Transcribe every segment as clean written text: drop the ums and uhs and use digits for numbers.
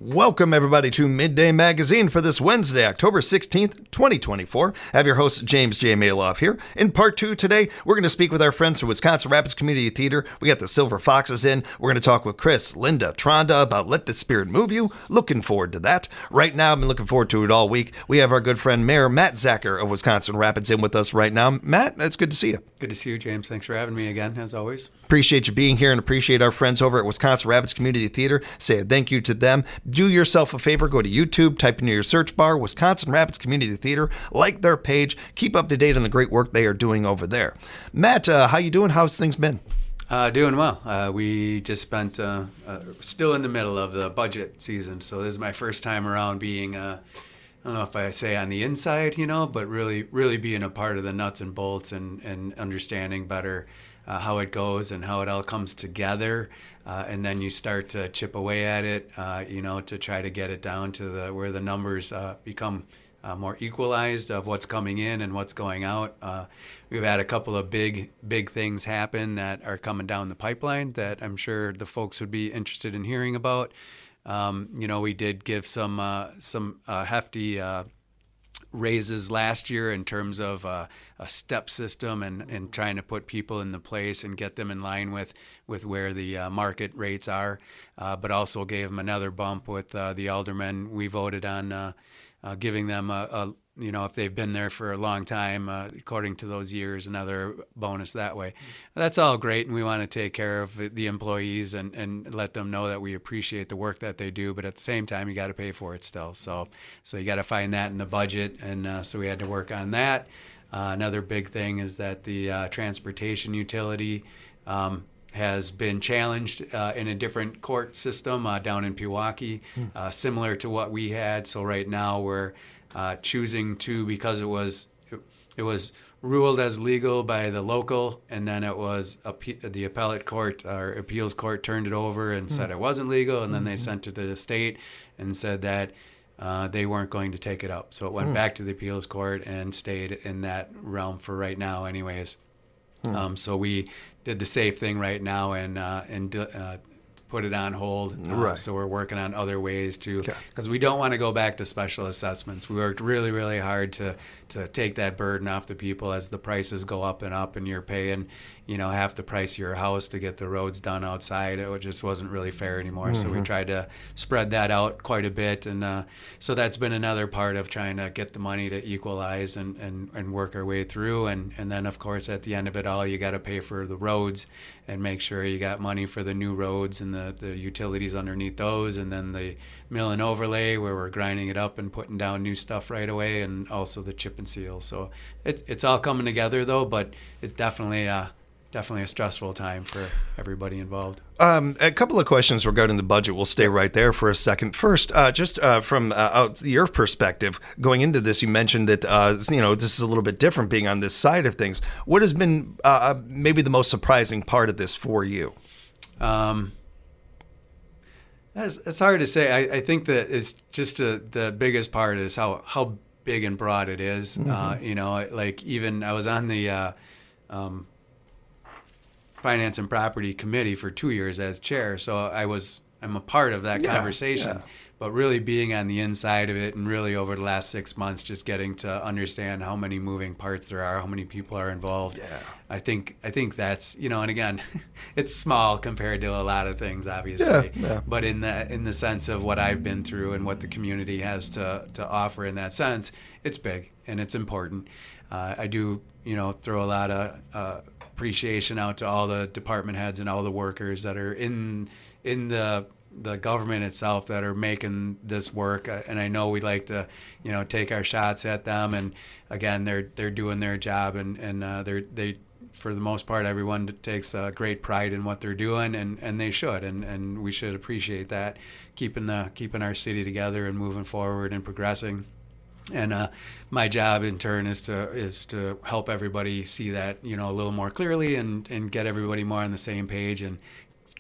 Welcome, everybody, to Midday Magazine for this Wednesday, October 16th, 2024. I have your host, James J. Maloff here. In part two today, we're going to speak with our friends from Wisconsin Rapids Community Theater. We got the Silver Foxes in. We're going to talk with Chris, Linda, Tronda about Let the Spirit Move You. Looking forward to that. Right now, I've been looking forward to it all week. We have our good friend, Mayor Matt Zacher of Wisconsin Rapids in with us right now. Matt, it's good to see you. Good to see you, James. Thanks for having me again, as always. Appreciate you being here and appreciate our friends over at Wisconsin Rapids Community Theater. Say a thank you to them. Do yourself a favor, go to YouTube, type into your search bar, Wisconsin Rapids Community Theater, like their page, keep up to date on the great work they are doing over there. Matt, how you doing? How's things been? Doing well. We just spent, still in the middle of the budget season, so this is my first time around being, I don't know if I say on the inside, but really being a part of the nuts and bolts and understanding better how it goes and how it all comes together. And then you start to chip away at it, to try to get it down to where the numbers become more equalized of what's coming in and what's going out. We've had a couple of big things happen that are coming down the pipeline that I'm sure the folks would be interested in hearing about. We did give some hefty raises last year in terms of a step system and trying to put people in the place and get them in line with where the market rates are, but also gave them another bump with the aldermen. We voted on giving them if they've been there for a long time, according to those years, another bonus that way. That's all great, and we want to take care of the employees and let them know that we appreciate the work that they do, but at the same time, you got to pay for it still. So you got to find that in the budget, and so we had to work on that. Another big thing is that the transportation utility has been challenged in a different court system down in Pewaukee, similar to what we had. So right now we're choosing to, because it was ruled as legal by the local, and then it was the appellate court or appeals court turned it over and said it wasn't legal, and then they sent it to the state and said that they weren't going to take it up. So it went back to the appeals court and stayed in that realm for right now anyways. So we did the safe thing right now and put it on hold. Right. So we're working on other ways because we don't want to go back to special assessments. We worked really, really hard to take that burden off the people as the prices go up, and you're paying, half the price of your house to get the roads done outside. It just wasn't really fair anymore. So we tried to spread that out quite a bit. And so that's been another part of trying to get the money to equalize and work our way through. And then, of course, at the end of it all, you got to pay for the roads and make sure you got money for the new roads and the utilities underneath those, and then the mill and overlay where we're grinding it up and putting down new stuff right away, and also the chip and seal. So it's all coming together though, but it's definitely a stressful time for everybody involved. A couple of questions regarding the budget. We'll stay right there for a second. First, from your perspective, going into this, you mentioned that this is a little bit different being on this side of things. What has been maybe the most surprising part of this for you? It's hard to say. I think that it's just the biggest part is how big and broad it is. Like even I was on the Finance and Property Committee for 2 years as chair, so I'm a part of that conversation. Yeah. But really being on the inside of it, and really over the last 6 months, just getting to understand how many moving parts there are, how many people are involved. Yeah. I think that's and again, it's small compared to a lot of things, obviously. Yeah. But in the sense of what I've been through and what the community has to offer in that sense, it's big and it's important. I do throw a lot of appreciation out to all the department heads and all the workers that are in the government itself that are making this work, and I know we like to take our shots at them, and again they're doing their job, and they for the most part everyone takes great pride in what they're doing, and they should, and we should appreciate that, keeping our city together and moving forward and progressing. And my job in turn is to help everybody see that a little more clearly and get everybody more on the same page and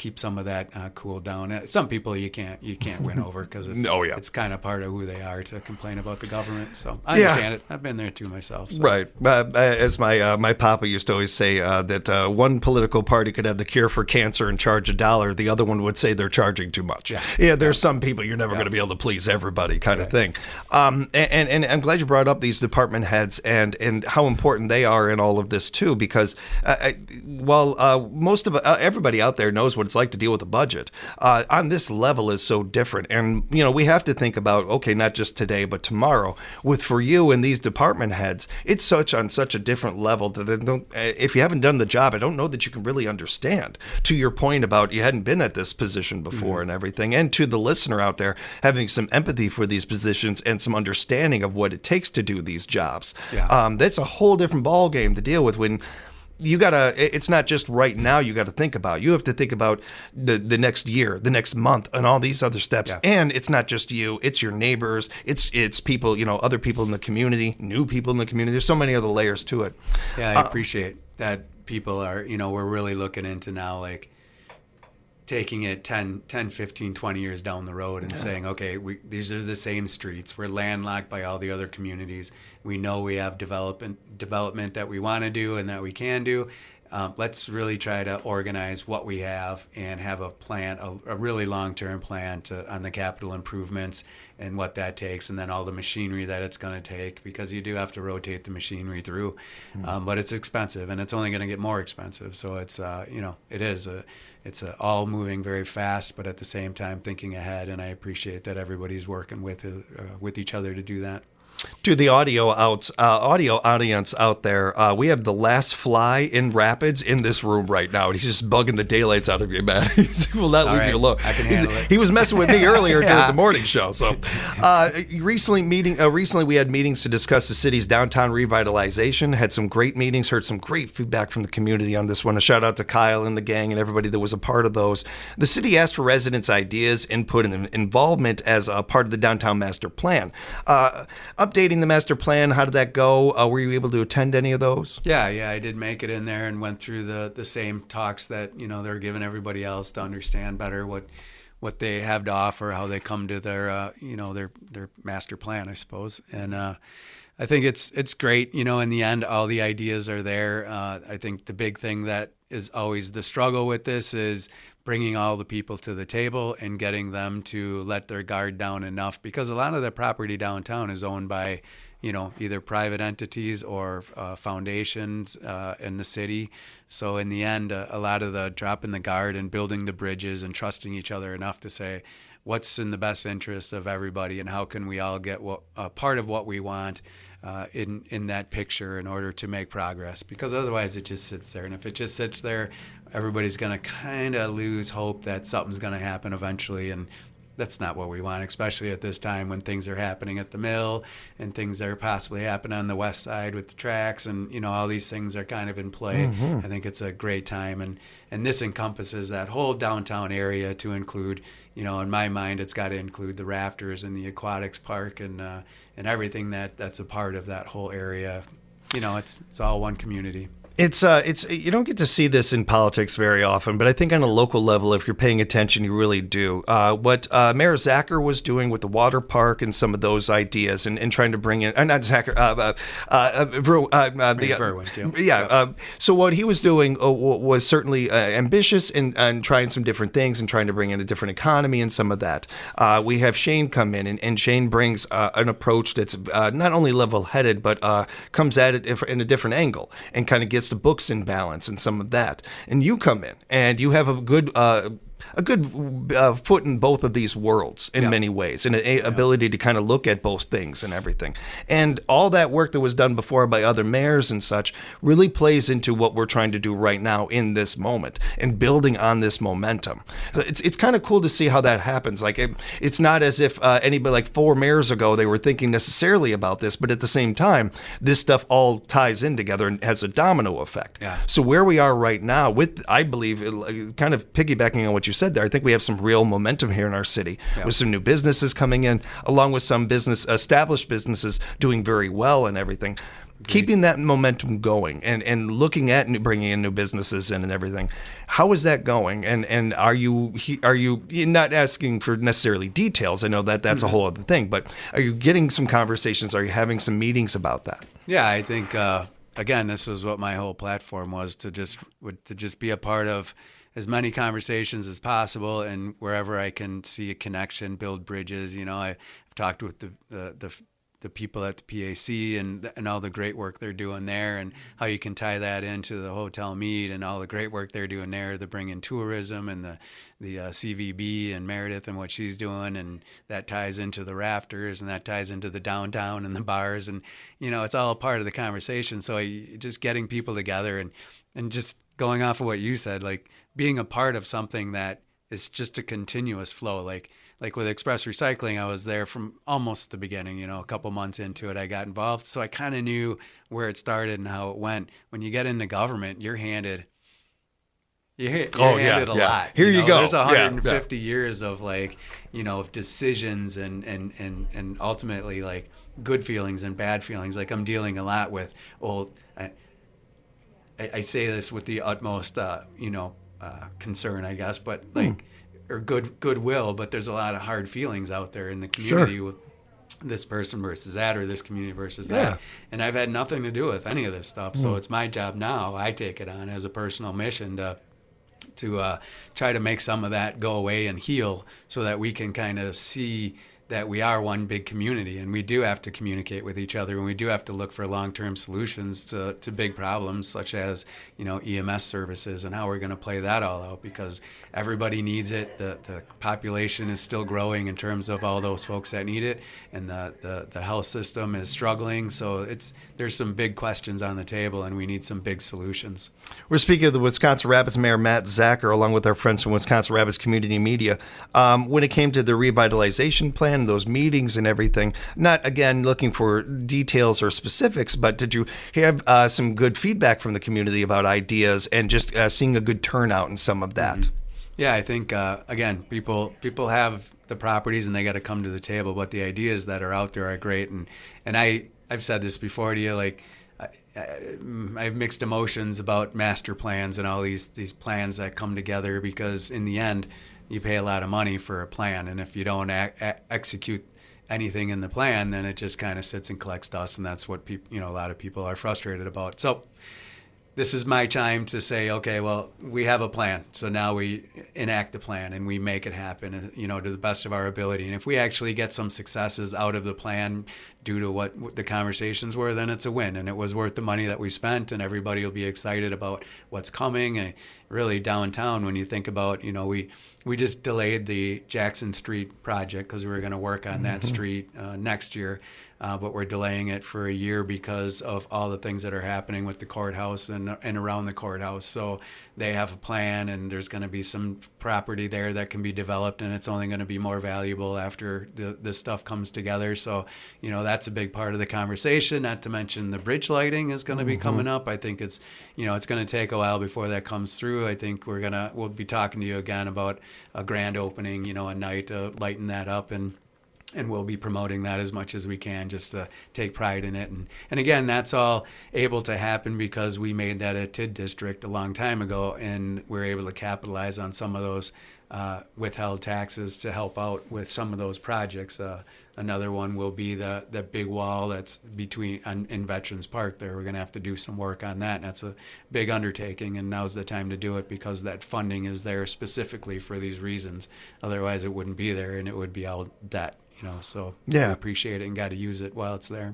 keep some of that cooled down. Some people you can't win over because it's it's kind of part of who they are to complain about the government. So I understand it. I've been there too myself. So. Right. As my papa used to always say, that one political party could have the cure for cancer and charge $1. The other one would say they're charging too much. Yeah. There's some people you're never going to be able to please everybody, kind of thing. And I'm glad you brought up these department heads and how important they are in all of this too, because while most of everybody out there knows what it's like to deal with a budget, on this level is so different. And we have to think about, okay, not just today but tomorrow. With for you and these department heads, it's on such a different level that if you haven't done the job, I don't know that you can really understand. To your point about you hadn't been at this position before and everything, and to the listener out there, having some empathy for these positions and some understanding of what it takes to do these jobs. That's a whole different ball game to deal with when you gotta. It's not just right now. You got to think about. You have to think about the next year, the next month, and all these other steps. And it's not just you. It's your neighbors. It's people. Other people in the community, new people in the community. There's so many other layers to it. Yeah, I appreciate that. People are. We're really looking into now, like taking it 10, 15, 20 years down the road and saying, okay, these are the same streets. We're landlocked by all the other communities. We know we have development that we want to do and that we can do. Let's really try to organize what we have and have a plan, a really long-term plan on the capital improvements and what that takes, and then all the machinery that it's going to take, because you do have to rotate the machinery through. But it's expensive, and it's only going to get more expensive. So it's it's all moving very fast, but at the same time thinking ahead. And I appreciate that everybody's working with each other to do that. To the audio audience out there, we have the last fly in Rapids in this room right now. He's just bugging the daylights out of you, man. He will not leave you alone. I can handle it. He was messing with me earlier during the morning show. So, recently we had meetings to discuss the city's downtown revitalization. Had some great meetings. Heard some great feedback from the community on this one. A shout out to Kyle and the gang and everybody that was a part of those. The city asked for residents' ideas, input, and involvement as a part of the downtown master plan. Updating the master plan, how did that go? Were you able to attend any of those? Yeah, I did make it in there and went through the same talks that they're giving everybody else to understand better what they have to offer, how they come to their their master plan, I suppose. And I think it's great. In the end, all the ideas are there. I think the big thing that is always the struggle with this is bringing all the people to the table and getting them to let their guard down enough, because a lot of the property downtown is owned by, either private entities or foundations in the city. So in the end, a lot of the dropping the guard and building the bridges and trusting each other enough to say what's in the best interest of everybody and how can we all get part of what we want in that picture in order to make progress, because otherwise it just sits there. And if it just sits there, everybody's going to kind of lose hope that something's going to happen eventually, and that's not what we want, especially at this time when things are happening at the mill and things are possibly happening on the west side with the tracks, and all these things are kind of in play. I think it's a great time, and this encompasses that whole downtown area to include, in my mind, it's got to include the rafters and the aquatics park and everything that's a part of that whole area. It's all one community. It's you don't get to see this in politics very often, but I think on a local level, if you're paying attention, you really do. What Mayor Zacher was doing with the water park and some of those ideas, and trying to bring in not Zacher, Verwin. So what he was doing was certainly ambitious and trying some different things and trying to bring in a different economy and some of that. We have Shane come in, and Shane brings an approach that's not only level-headed, but comes at it in a different angle and kind of gets the books in balance and some of that. And you come in and you have a good foot in both of these worlds in many ways, and an ability to kind of look at both things and everything. And all that work that was done before by other mayors and such really plays into what we're trying to do right now in this moment and building on this momentum. It's kind of cool to see how that happens. Like it's not as if anybody, like 4 mayors ago, they were thinking necessarily about this, but at the same time, this stuff all ties in together and has a domino effect. So where we are right now, with, I believe, kind of piggybacking on what you said there, I think we have some real momentum here in our city with some new businesses coming in, along with some established businesses doing very well and everything. Keeping that momentum going and looking at bringing in new businesses in and everything. How is that going? And are you you're not asking for necessarily details? I know that that's a whole other thing, but are you getting some conversations? Are you having some meetings about that? Yeah, I think again, this was what my whole platform was, to just be a part of as many conversations as possible, and wherever I can see a connection, build bridges. I've talked with the people at the PAC and all the great work they're doing there, and how you can tie that into the hotel meet and all the great work they're doing there to bring in tourism, and the CVB and Meredith and what she's doing, and that ties into the rafters, and that ties into the downtown and the bars, and it's all part of the conversation. So just getting people together and just going off of what you said, like being a part of something that is just a continuous flow. Like with Express Recycling, I was there from almost the beginning, a couple months into it, I got involved. So I kind of knew where it started and how it went. When you get into government, you're handed a lot. Here you go. There's 150 years of of decisions and ultimately like good feelings and bad feelings. Like I'm dealing a lot with, I say this with the utmost, concern, I guess, but or goodwill, but there's a lot of hard feelings out there in the community with this person versus that, or this community versus that. And I've had nothing to do with any of this stuff. So it's my job now. I take it on as a personal mission to try to make some of that go away and heal, so that we can kind of see that we are one big community, and we do have to communicate with each other, and we do have to look for long-term solutions to big problems such as EMS services and how we're going to play that all out, because everybody needs it. The population is still growing in terms of all those folks that need it, and the health system is struggling. So there's some big questions on the table, and we need some big solutions. We're speaking of the Wisconsin Rapids Mayor Matt Zacher, along with our friends from Wisconsin Rapids Community Media. When it came to the revitalization plan, those meetings and everything, not again looking for details or specifics, but did you have some good feedback from the community about ideas and just seeing a good turnout in some of that? Yeah, I think again, people have the properties and they got to come to the table, but the ideas that are out there are great. And I've said this before to you, like I have mixed emotions about master plans and all these plans that come together, because in the end, you pay a lot of money for a plan, and if you don't execute anything in the plan, then it just kind of sits and collects dust, and that's what people, a lot of people are frustrated about. So this is my time to say, okay, well, we have a plan, so now we enact the plan and we make it happen, to the best of our ability. And if we actually get some successes out of the plan due to what the conversations were, then it's a win, and it was worth the money that we spent, and everybody will be excited about what's coming. And really downtown, when you think about, we just delayed the Jackson Street project because we were going to work on that street next year. But we're delaying it for a year because of all the things that are happening with the courthouse and around the courthouse. So they have a plan, and there's going to be some property there that can be developed, and it's only going to be more valuable after this stuff comes together. So, that's a big part of the conversation, not to mention the bridge lighting is going to be coming up. I think it's going to take a while before that comes through. I think we'll be talking to you again about a grand opening, a night to lighten that up, and we'll be promoting that as much as we can, just to take pride in it. And again, that's all able to happen because we made that a TID district a long time ago, and we're able to capitalize on some of those withheld taxes to help out with some of those projects. Another one will be the big wall that's in Veterans Park there. We're going to have to do some work on that. And that's a big undertaking, and now's the time to do it because that funding is there specifically for these reasons. Otherwise, it wouldn't be there, and it would be all debt. So we appreciate it and got to use it while it's there.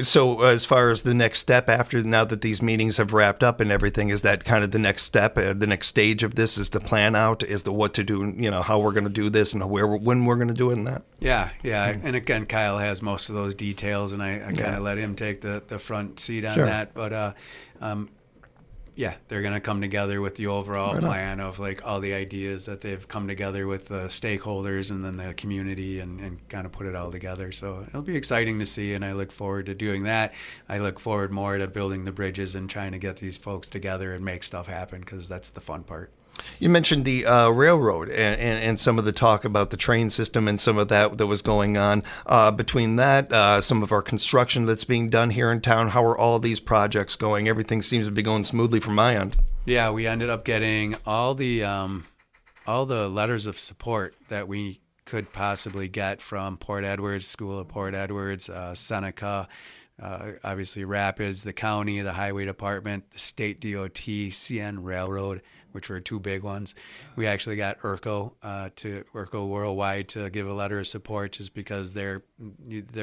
So as far as the next step after, now that these meetings have wrapped up and everything, is that kind of the next step, the next stage of this is to plan out, is the what to do, how we're going to do this and when we're going to do it and that? Yeah. And again, Kyle has most of those details, and I kind of let him take the front seat on that. But they're going to come together with the overall plan of like all the ideas that they've come together with the stakeholders and then the community and kind of put it all together. So it'll be exciting to see, and I look forward to doing that. I look forward more to building the bridges and trying to get these folks together and make stuff happen, because that's the fun part. You mentioned the railroad and some of the talk about the train system and some of that was going on. Between that, some of our construction that's being done here in town, how are all these projects going? Everything seems to be going smoothly from my end. Yeah, we ended up getting all the letters of support that we could possibly get from Port Edwards, School of Port Edwards, Seneca, obviously Rapids, the county, the highway department, the state DOT, CN Railroad, which were two big ones. We actually got Urco Worldwide to give a letter of support just because they're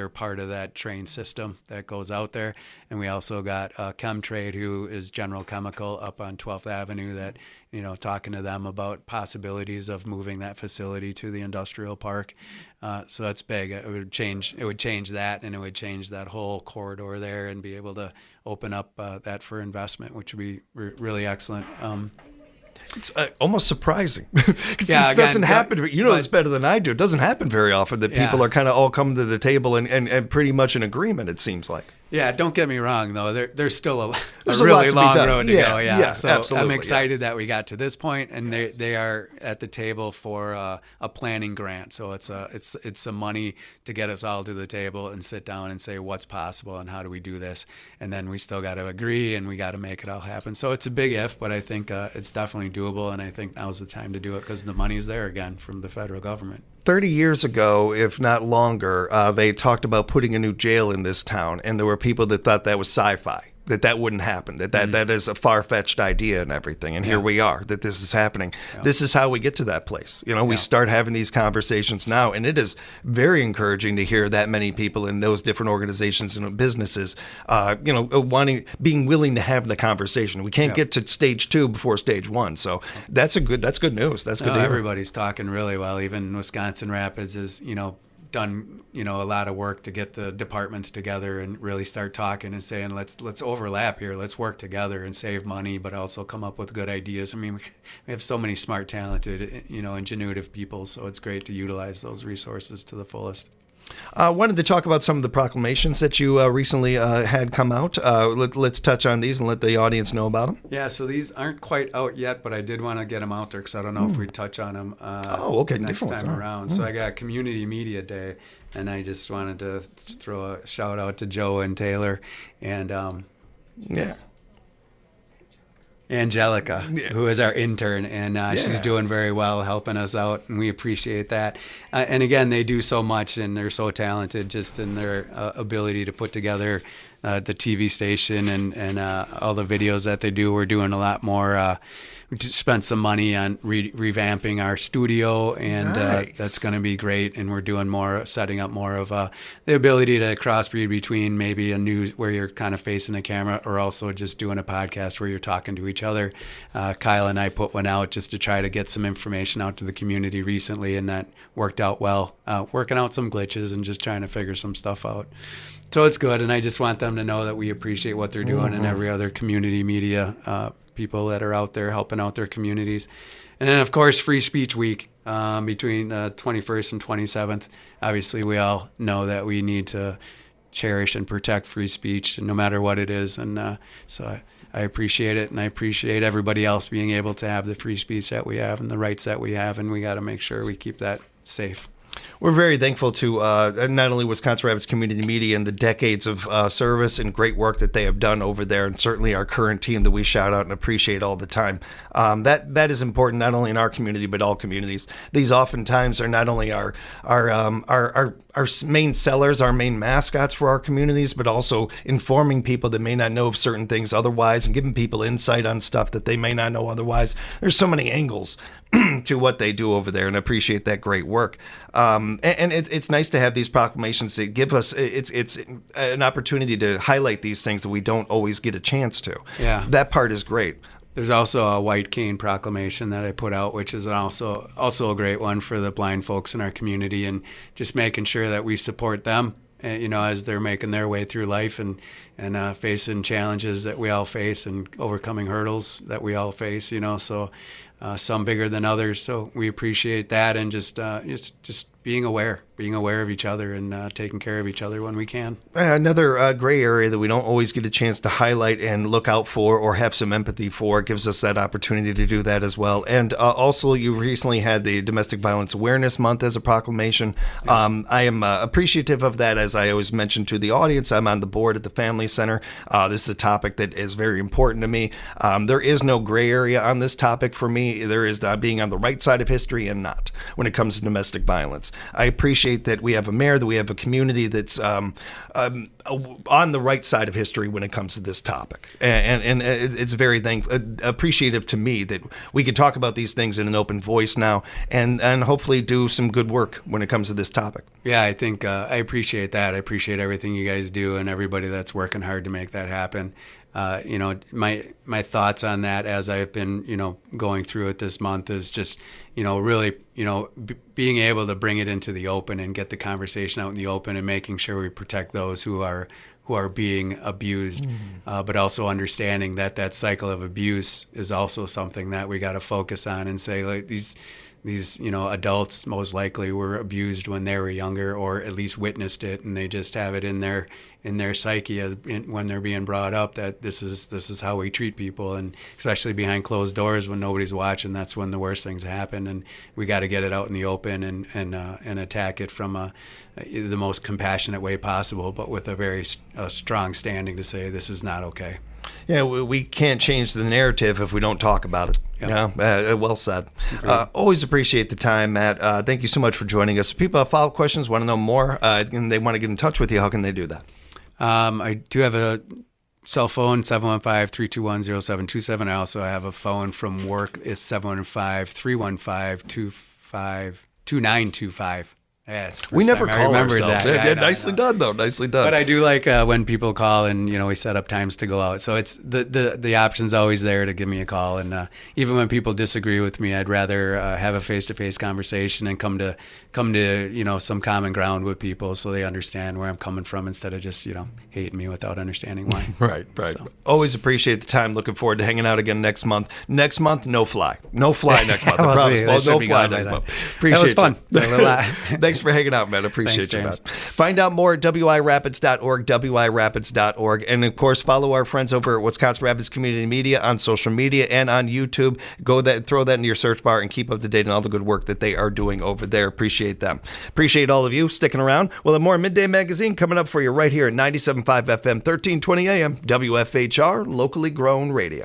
part of that train system that goes out there. And we also got Chemtrade, who is General Chemical up on 12th Avenue, that, talking to them about possibilities of moving that facility to the industrial park. So that's big. It would change that, and it would change that whole corridor there and be able to open up that for investment, which would be really excellent. It's almost surprising because this doesn't happen. This better than I do. It doesn't happen very often that people are kind of all coming to the table and pretty much in agreement, it seems like. Yeah, don't get me wrong, though. There's still a really lot long road to go. Yeah, so absolutely. I'm excited that we got to this point, and they are at the table for a planning grant. So it's some money to get us all to the table and sit down and say what's possible and how do we do this, and then we still got to agree and we got to make it all happen. So it's a big if, but I think it's definitely doable, and I think now's the time to do it because the money's there again from the federal government. 30 years ago, if not longer, they talked about putting a new jail in this town, and there were people that thought that was sci-fi, that wouldn't happen, that is a far-fetched idea and everything. And here we are, that this is happening. Yeah. This is how we get to that place. We start having these conversations now, and it is very encouraging to hear that many people in those different organizations and businesses, being willing to have the conversation. We can't get to stage 2 before stage 1, so that's good news. That's good to hear. Everybody's talking really well. Even Wisconsin Rapids is, done a lot of work to get the departments together and really start talking and saying let's overlap here, let's work together and save money but also come up with good ideas. I mean, we have so many smart, talented, ingenuitive people, so it's great to utilize those resources to the fullest. Wanted to talk about some of the proclamations that you recently had come out. Let's touch on these and let the audience know about them. Yeah, so these aren't quite out yet, but I did want to get them out there because I don't know if we touch on them next time around. So I got Community Media Day, and I just wanted to throw a shout out to Joe and Taylor and Angelica, who is our intern, and she's doing very well, helping us out, and we appreciate that. And again, they do so much, and they're so talented just in their ability to put together the TV station and all the videos that they do. We're doing a lot more. We just spent some money on revamping our studio, and that's going to be great. And we're doing setting up more of the ability to crossbreed between maybe a news where you're kind of facing the camera, or also just doing a podcast where you're talking to each other. Kyle and I put one out just to try to get some information out to the community recently, and that worked out well. Working out some glitches and just trying to figure some stuff out. So it's good, and I just want them to know that we appreciate what they're doing, and every other community media people that are out there helping out their communities. And then, of course, Free Speech Week between 21st and 27th. Obviously, we all know that we need to cherish and protect free speech, no matter what it is. And so I appreciate it, and I appreciate everybody else being able to have the free speech that we have and the rights that we have, and we got to make sure we keep that safe. We're very thankful to not only Wisconsin Rapids Community Media and the decades of service and great work that they have done over there, and certainly our current team that we shout out and appreciate all the time. That is important not only in our community but all communities. These oftentimes are not only our main sellers, our main mascots for our communities, but also informing people that may not know of certain things otherwise and giving people insight on stuff that they may not know otherwise. There's so many angles to what they do over there, and I appreciate that great work. And it's nice to have these proclamations that give us it's an opportunity to highlight these things that we don't always get a chance to. Yeah, that part is great. There's also a White Cane proclamation that I put out, which is also a great one for the blind folks in our community, and just making sure that we support them, as they're making their way through life, and facing challenges that we all face and overcoming hurdles that we all face, so some bigger than others. So we appreciate that, and just being aware of each other and taking care of each other when we can. Another gray area that we don't always get a chance to highlight and look out for or have some empathy for. It gives us that opportunity to do that as well. And also, you recently had the Domestic Violence Awareness Month as a proclamation. I am appreciative of that. As I always mention to the audience, I'm on the board at the Family Center. This is a topic that is very important to me. There is no gray area on this topic for me. There is being on the right side of history and not when it comes to domestic violence. I appreciate that we have a mayor, that we have a community that's on the right side of history when it comes to this topic. And it's very appreciative to me that we can talk about these things in an open voice now and hopefully do some good work when it comes to this topic. Yeah, I think I appreciate that. I appreciate everything you guys do and everybody that's working hard to make that happen. My thoughts on that as I've been, going through it this month is just, really, being able to bring it into the open and get the conversation out in the open and making sure we protect those who are being abused, but also understanding that cycle of abuse is also something that we got to focus on and say, like, these adults most likely were abused when they were younger, or at least witnessed it, and they just have it in their psyche when they're being brought up that this is how we treat people, and especially behind closed doors when nobody's watching, that's when the worst things happen. And we got to get it out in the open and attack it from the most compassionate way possible, but with a very strong standing to say this is not okay. Yeah, we can't change the narrative if we don't talk about it. Yep. Well said. Always appreciate the time, Matt. Thank you so much for joining us. If people have follow-up questions, want to know more, and they want to get in touch with you, how can they do that? I do have a cell phone, 715-321-0727. I also have a phone from work. It's 715-315-2925. Yes, we never call ourselves. That. Nicely done, though. Nicely done. But I do like when people call and we set up times to go out. So it's the option's always there to give me a call. And even when people disagree with me, I'd rather have a face-to-face conversation and come to some common ground with people so they understand where I'm coming from instead of just hating me without understanding why. Right. So. Always appreciate the time. Looking forward to hanging out again next month. Next month, no fly next month. I promise. No fly next month. Appreciate that was fun. Thanks for hanging out, man. Appreciate you, man. Find out more at wirapids.org, wirapids.org. And, of course, follow our friends over at Wisconsin Rapids Community Media on social media and on YouTube. Throw that into your search bar and keep up to date on all the good work that they are doing over there. Appreciate them. Appreciate all of you sticking around. We'll have more Midday Magazine coming up for you right here at 97.5 FM, 1320 AM, WFHR, locally grown radio.